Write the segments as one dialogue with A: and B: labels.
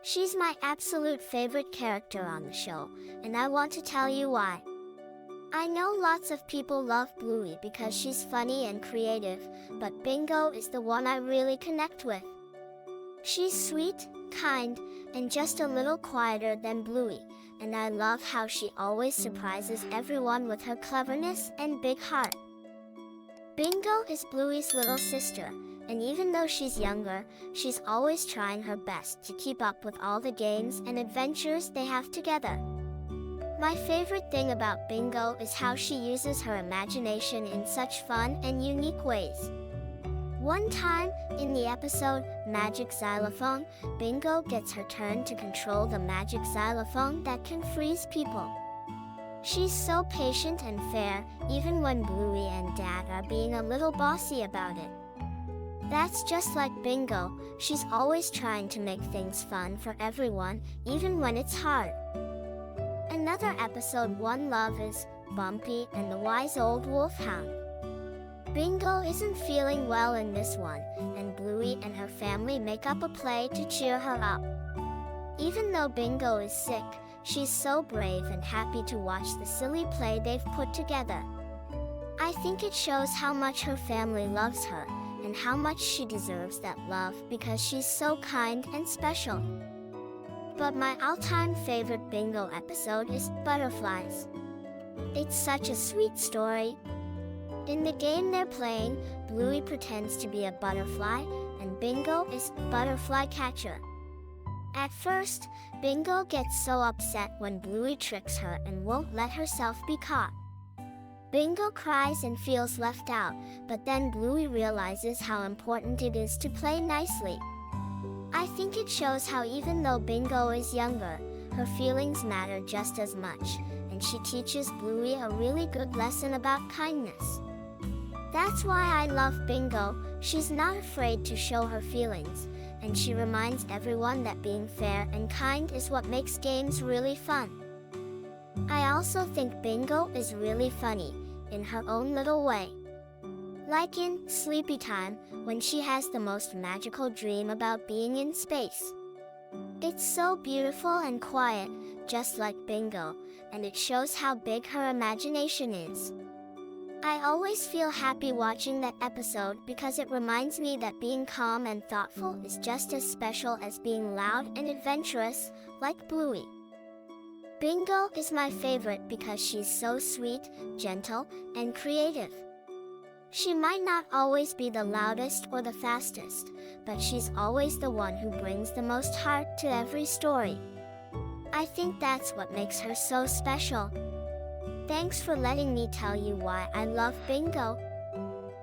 A: She's my absolute favorite character on the show, and I want to tell you why. I know lots of people love Bluey because she's funny and creative, but Bingo is the one I really connect with. She's sweet, kind, and just a little quieter than Bluey, and I love how she always surprises everyone with her cleverness and big heart. Bingo is Bluey's little sister, and even though she's younger, she's always trying her best to keep up with all the games and adventures they have together. My favorite thing about Bingo is how she uses her imagination in such fun and unique ways. One time, in the episode Magic Xylophone, Bingo gets her turn to control the magic xylophone that can freeze people. She's so patient and fair, even when Bluey and Dad are being a little bossy about it. That's just like Bingo, she's always trying to make things fun for everyone, even when it's hard. Another episode one love is Bumpy and the Wise Old Wolfhound. Bingo isn't feeling well in this one, and Bluey and her family make up a play to cheer her up. Even though Bingo is sick, she's so brave and happy to watch the silly play they've put together. I think it shows how much her family loves her, and how much she deserves that love because she's so kind and special. But my all-time favorite Bingo episode is Butterflies. It's such a sweet story. In the game they're playing, Bluey pretends to be a butterfly, and Bingo is butterfly catcher. At first, Bingo gets so upset when Bluey tricks her and won't let herself be caught. Bingo cries and feels left out, but then Bluey realizes how important it is to play nicely. I think it shows how even though Bingo is younger, her feelings matter just as much, and she teaches Bluey a really good lesson about kindness. That's why I love Bingo. She's not afraid to show her feelings, and she reminds everyone that being fair and kind is what makes games really fun. I also think Bingo is really funny, in her own little way. Like in Sleepy Time, when she has the most magical dream about being in space. It's so beautiful and quiet, just like Bingo, and it shows how big her imagination is. I always feel happy watching that episode because it reminds me that being calm and thoughtful is just as special as being loud and adventurous, like Bluey. Bingo is my favorite because she's so sweet, gentle, and creative. She might not always be the loudest or the fastest, but she's always the one who brings the most heart to every story. I think that's what makes her so special. Thanks for letting me tell you why I love Bingo.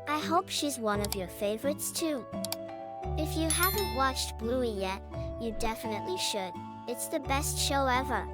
A: I hope she's one of your favorites too. If you haven't watched Bluey yet, you definitely should. It's the best show ever.